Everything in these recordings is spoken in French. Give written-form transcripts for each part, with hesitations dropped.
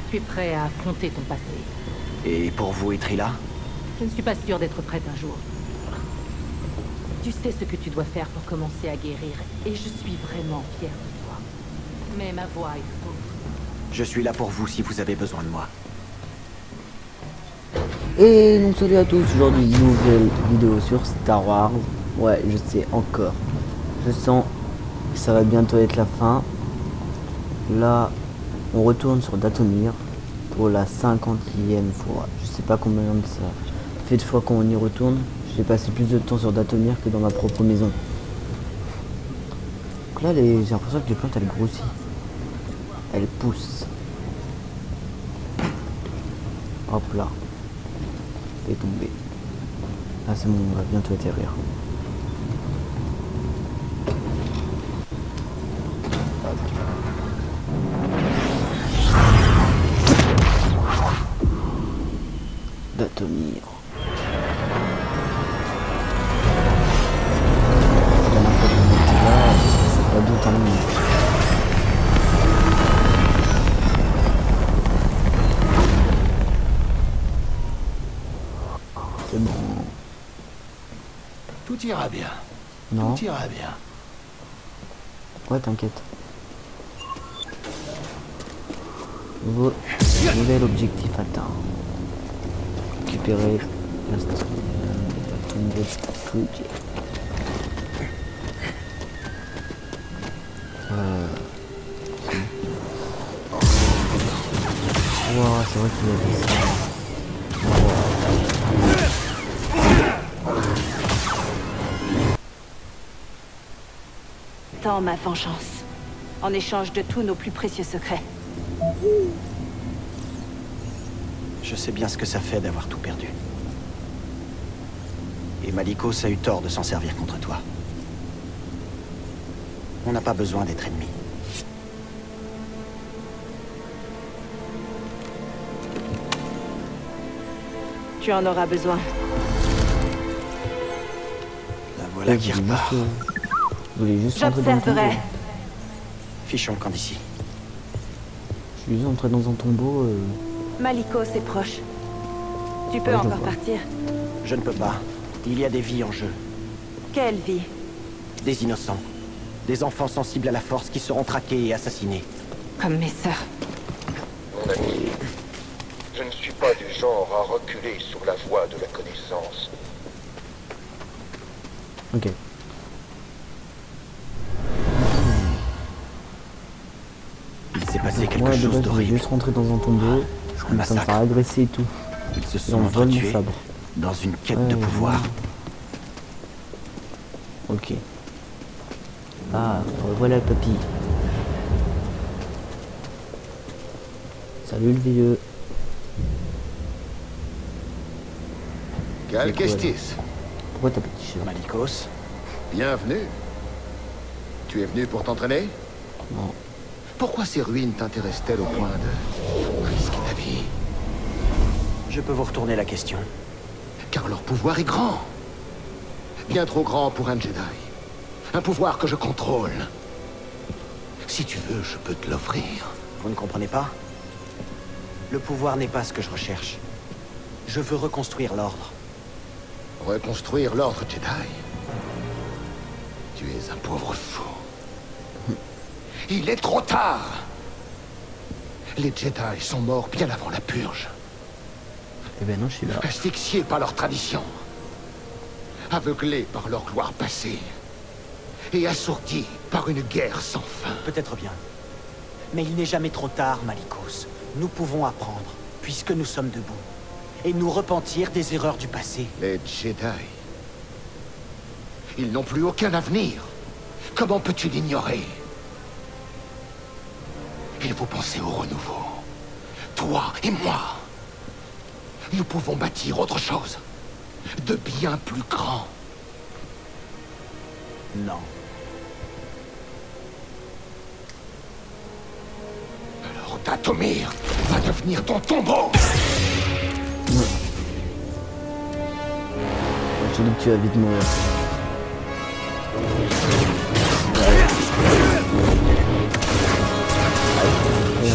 Tu es prêt à affronter ton passé. Et pour vous, Etrilla? Je ne suis pas sûre d'être prête un jour. Tu sais ce que tu dois faire pour commencer à guérir, et je suis vraiment fière de toi. Mais ma voix est pauvre. Je suis là pour vous si vous avez besoin de moi. Et donc salut à tous, aujourd'hui nouvelle vidéo sur Star Wars. Ouais, je sais encore. Je sens que ça va bientôt être la fin. Là, on retourne sur Dathomir pour la 50e fois. Je sais pas combien de ça fait de fois qu'on y retourne. J'ai passé plus de temps sur Dathomir que dans ma propre maison. Donc là, j'ai l'impression que les plantes, elles grossissent. Elles poussent. Hop là. Et tombé. Ah c'est bon, on va bientôt atterrir. Dathomir. C'est pas d'autant mieux. C'est bon. Tout ira bien. Non. Tout ira bien. Ouais, t'inquiète. Nouvel objectif atteint. Récupérer la tombe de Wow, c'est vrai qu'il y a des ça. Tant ma vengeance, en échange de tous nos plus précieux secrets. Je sais bien ce que ça fait d'avoir tout perdu. Et Malicos a eu tort de s'en servir contre toi. On n'a pas besoin d'être ennemis. Tu en auras besoin. La voilà qui repart. Vous voulez juste rentrer dans un tombeau. J'observerai. Fichons le camp d'ici. Je suis juste entré dans un tombeau. Malicos est proche. Tu peux Ouais, je encore vois. partir. Je ne peux pas. Il y a des vies en jeu. Quelle vie? Des innocents. Des enfants sensibles à la force qui seront traqués et assassinés. Comme mes sœurs. Mon ami, je ne suis pas du genre à reculer sur la voie de la connaissance. Ok. Il s'est passé Donc quelque moi, de chose base, je voulais d'horrible. juste rentrer dans un tombeau. Je commence à me massacre. faire agresser et tout. Ils se Et sont on vole mon entretués sabre. dans une quête Ouais, de pouvoir. Ok. Ah, voilà le papy. Salut le vieux. Cal C'est quoi, là? Kestis, Pourquoi t'as pas de t-shirt? Malicos, bienvenue. Tu es venu pour t'entraîner? Non. Pourquoi ces ruines t'intéressent-elles au point de risquer ta vie? je peux vous retourner la question. Car leur pouvoir est grand. Bien trop grand pour un Jedi. Un pouvoir que je contrôle. Si tu veux, je peux te l'offrir. Vous ne comprenez pas? Le pouvoir n'est pas ce que je recherche. Je veux reconstruire l'ordre. Reconstruire l'ordre Jedi. Tu es un pauvre fou. Il est trop tard. Les Jedi sont morts bien avant la purge. Eh ben non, je suis là. Asphyxiés par leur tradition. Aveuglés par leur gloire passée. Et assourdis par une guerre sans fin. Peut-être bien. Mais il n'est jamais trop tard, Malicos. Nous pouvons apprendre, puisque nous sommes debout. Et nous repentir des erreurs du passé. Les Jedi. Ils n'ont plus aucun avenir. Comment peux-tu l'ignorer? Il faut penser au renouveau. Toi et moi. Nous pouvons bâtir autre chose. De bien plus grand. Non. Alors Dathomir va devenir ton tombeau. J'ai dit que tu vas vite mourir.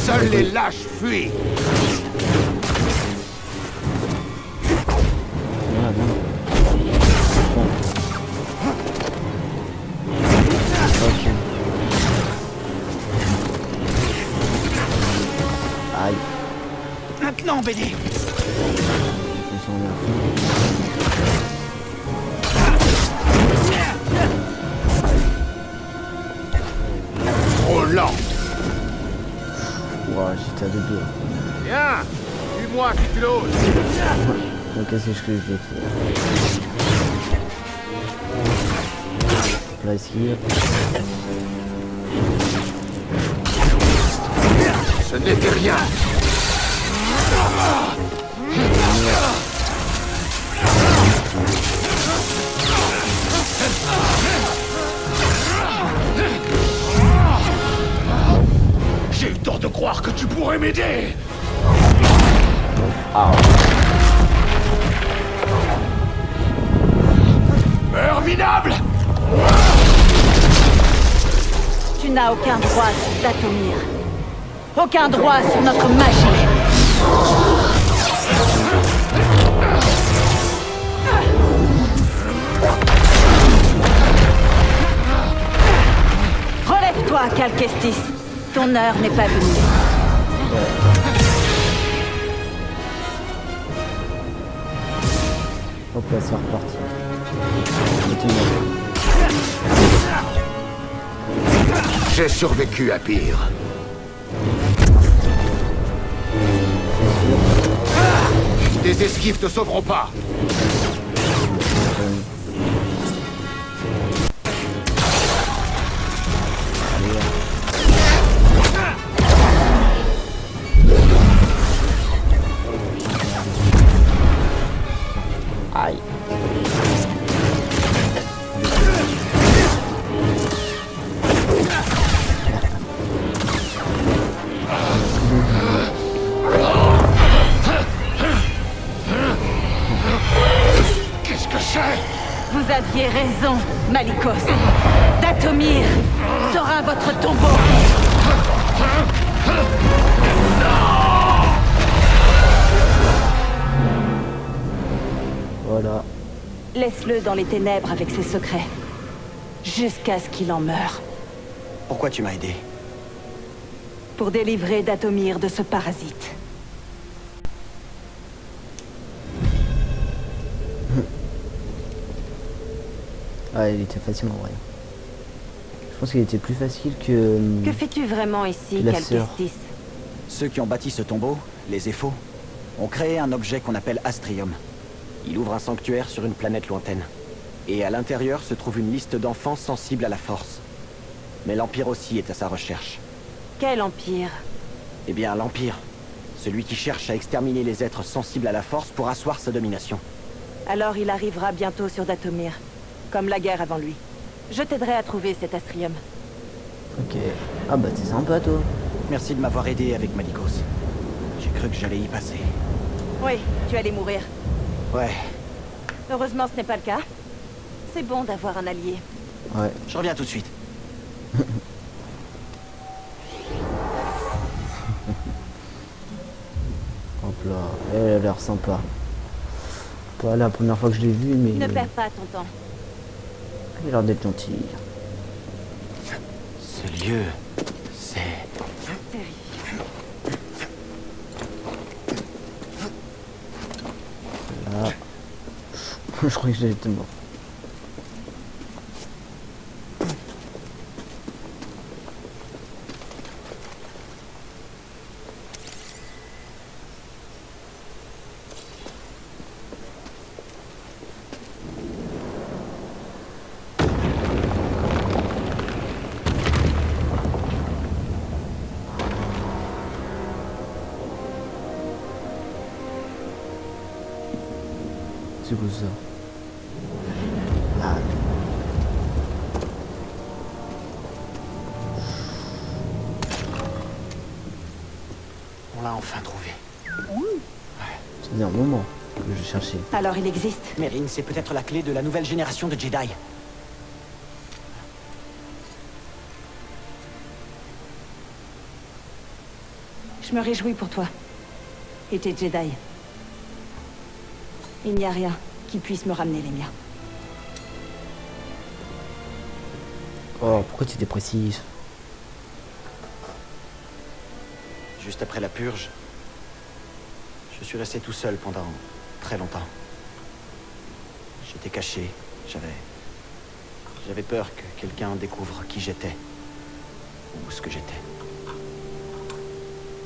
Seul Seuls les lâches fuient. Voilà, bien. Bon. Ok. Aïe. Maintenant, BD. Ils sont bien fous. Trop lent. Ouah, j'étais à deux doigts. Viens, tue-moi si tu l'oses. Donc qu'est-ce que je l'ai fait? Là, esquive. Ce n'était rien. J'ai eu tort de croire que tu pourrais m'aider. Ah. Meurs, minable. Tu n'as aucun droit sur Dathomir. Aucun droit sur notre magie. Relève-toi, Cal Kestis. Ton heure n'est pas venue. Hop là, c'est reparti. Continue. J'ai survécu à pire. Des esquives te sauveront pas. Aïe. Qu'est-ce que c'est? Vous aviez raison, Malicos. Dathomir sera votre tombeau. Voilà. Laisse-le dans les ténèbres avec ses secrets. Jusqu'à ce qu'il en meure. Pourquoi tu m'as aidé? Pour délivrer Dathomir de ce parasite. Ah, il était facile en vrai. Je pense qu'il était plus facile que... Que fais-tu vraiment ici, La Cal sœur. Kestis? Ceux qui ont bâti ce tombeau, les Éphos, ont créé un objet qu'on appelle Astrium. Il ouvre un sanctuaire sur une planète lointaine. Et à l'intérieur se trouve une liste d'enfants sensibles à la force. Mais l'Empire aussi est à sa recherche. Quel empire? Eh bien, l'Empire. Celui qui cherche à exterminer les êtres sensibles à la force pour asseoir sa domination. Alors il arrivera bientôt sur Dathomir. Comme la guerre avant lui. Je t'aiderai à trouver cet Astrium. Ok. Ah bah t'es sympa toi. Merci de m'avoir aidé avec Malicos. J'ai cru que j'allais y passer. Oui, tu allais mourir. Ouais, Heureusement, ce n'est pas le cas. C'est bon d'avoir un allié. Ouais. je reviens tout de suite. Hop là. Elle a l'air sympa. Pas la première fois que je l'ai vue, mais... Ne perds pas ton temps. Elle a l'air d'être gentille. Ce lieu, c'est... Là... je croyais que j'étais mort. C'est quoi ça? Ah. On l'a enfin trouvé. Ça faisait un moment que je cherchais. Alors il existe. Mérine, c'est peut-être la clé de la nouvelle génération de Jedi. Je me réjouis pour toi. Et tes Jedi. Il n'y a rien qui puisse me ramener les miens. Oh, pourquoi tu es dépressif? Juste après la purge, je suis resté tout seul pendant très longtemps. J'étais caché, j'avais peur que quelqu'un découvre qui j'étais. Ou ce que j'étais.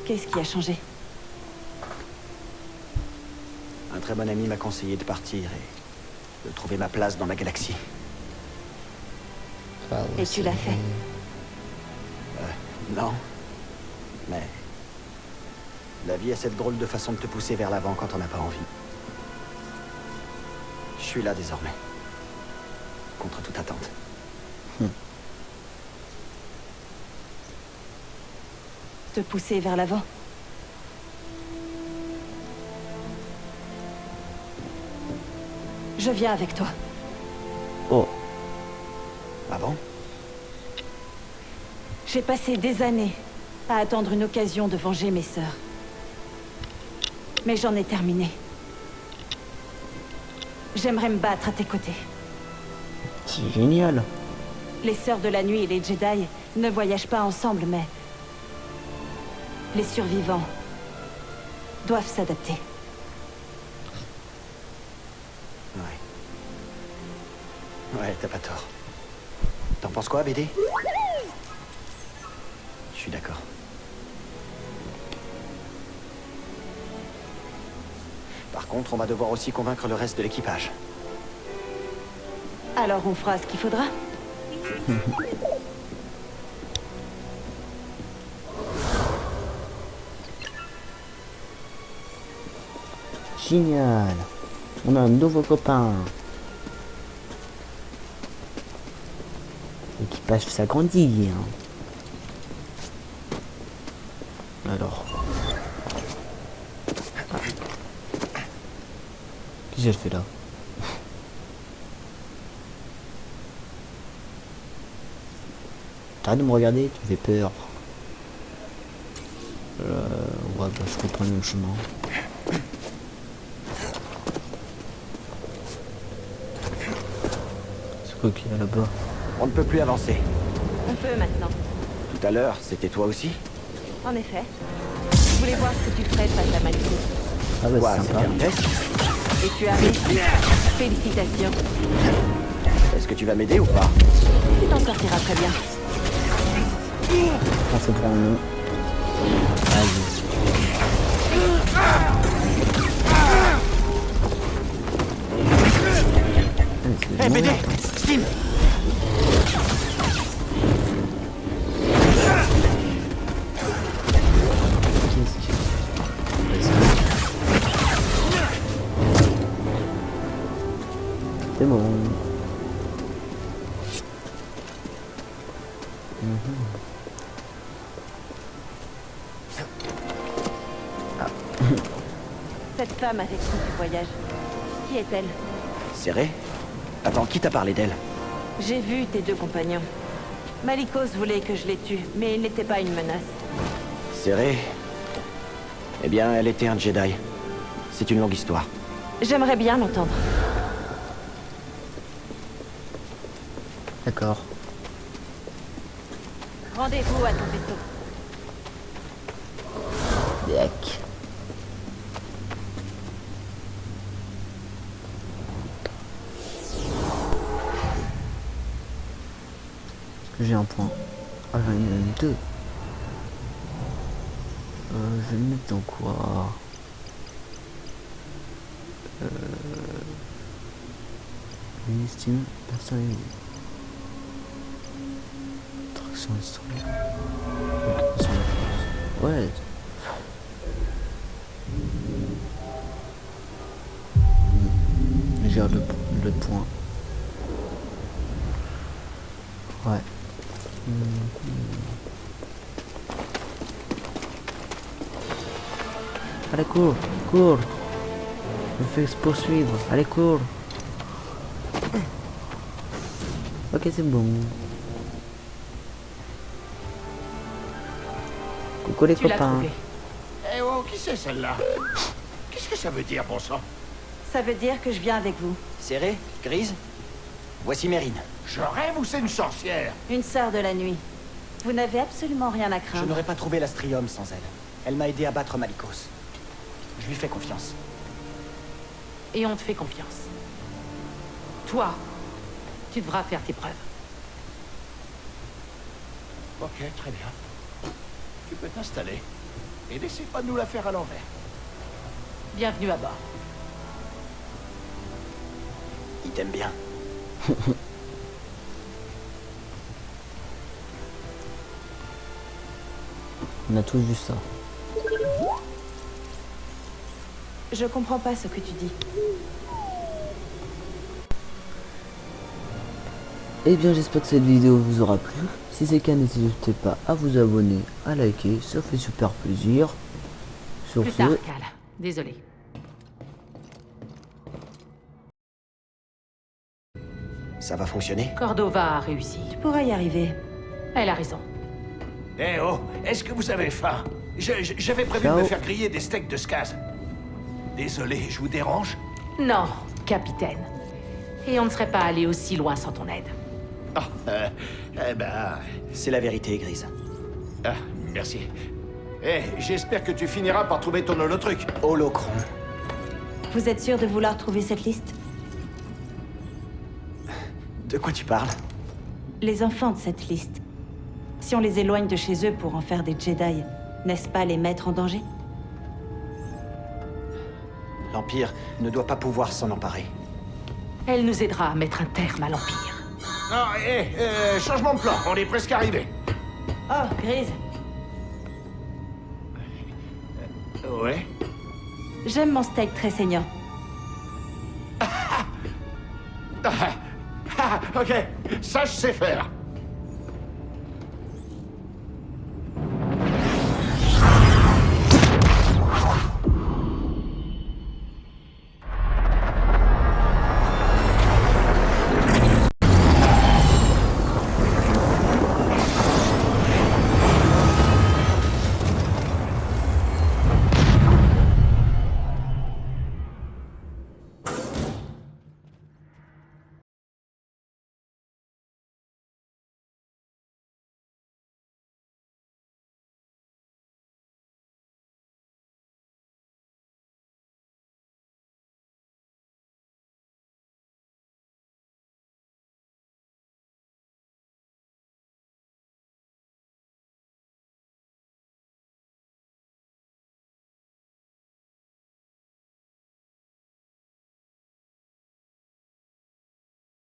Qu'est-ce qui a changé? Un très bon ami m'a conseillé de partir et de trouver ma place dans la galaxie. Et tu l'as fait? Non. Mais... la vie a cette drôle de façon de te pousser vers l'avant quand on n'a pas envie. Je suis là désormais. Contre toute attente. Te pousser vers l'avant? Je viens avec toi. Oh, Ah bon? J'ai passé des années à attendre une occasion de venger mes sœurs. Mais j'en ai terminé. J'aimerais me battre à tes côtés. c'est génial. Les sœurs de la nuit et les Jedi ne voyagent pas ensemble, mais... les survivants doivent s'adapter. Ouais, t'as pas tort. T'en penses quoi, BD? Je suis d'accord. Par contre, on va devoir aussi convaincre le reste de l'équipage. Alors on fera ce qu'il faudra. Génial. On a un nouveau copain. L'équipage s'agrandit. Hein. Alors. Qu'est-ce que j'ai fait là? T'arrêtes de me regarder, tu me fais peur. Ouais, bah, je reprends le même chemin. C'est quoi qu'il y a là-bas? On ne peut plus avancer. On peut maintenant. Tout à l'heure, c'était toi aussi? En effet. Je voulais voir ce que tu ferais face à Maliko. Ah bah Quoi, c'est c'était sympa. un test? Et tu as réussi. Félicitations. Est-ce que tu vas m'aider ou pas? Tu t'en sortiras très bien. On se prend nous. Hé, BD! Steam! C'est bon. Cette femme avec qui tu voyages, qui est-elle? Serré? Attends, qui t'a parlé d'elle? J'ai vu tes deux compagnons. Malikos voulait que je les tue, mais il n'était pas une menace. Serré? Eh bien, elle était un Jedi. C'est une longue histoire. J'aimerais bien l'entendre. D'accord. Rendez-vous à ton vaisseau. Yak. Est-ce que j'ai un point? Ah, j'en ai même deux. Je vais le mettre dans quoi? Estime, personnalisé. Traction historique. Ouais. J'ai le point. Ouais. Allez, cours, cours. Me fais se poursuivre. Allez, cours. Ok, c'est bon. Coucou les Tu l'as copains. trouvé. qui c'est celle-là? Qu'est-ce que ça veut dire, bon sang? Ça veut dire que je viens avec vous. Serré? Grise? Voici Mérine. Je rêve ou c'est une sorcière? Une sœur de la nuit. Vous n'avez absolument rien à Je craindre. n'aurais pas trouvé l'Astrium sans elle. Elle m'a aidé à battre Malikos. Je lui fais confiance. Et on te fait confiance. Toi, tu devras faire tes preuves. Ok, très bien. Tu peux t'installer. Et n'essaie pas de nous la faire à l'envers. Bienvenue à bord. Il t'aime bien. On a tous vu ça. Je comprends pas ce que tu dis. Eh bien, j'espère que cette vidéo vous aura plu. Si c'est le cas, n'hésitez pas à vous abonner, à liker, ça fait super plaisir. Sur Plus ce, tard, Cal. Désolé. Ça va fonctionner? Cordova a réussi. Tu pourras y arriver. Elle a raison. Eh oh, est-ce que vous avez faim? J'avais prévu Ciao. de me faire griller des steaks de Skaz. Désolé, je vous dérange? Non, capitaine. Et on ne serait pas allé aussi loin sans ton aide. Ah, eh ben... C'est la vérité, Grise. Ah, merci. Eh, j'espère que tu finiras par trouver ton holotruc. Holocron. Vous êtes sûr de vouloir trouver cette liste? De quoi tu parles? Les enfants de cette liste. Si on les éloigne de chez eux pour en faire des Jedi, n'est-ce pas les mettre en danger? L'Empire ne doit pas pouvoir s'en emparer. Elle nous aidera à mettre un terme à l'Empire. Non, changement de plan, on est presque arrivé. Oh, Grise, Ouais. j'aime mon steak très saignant. Ok, ça je sais faire.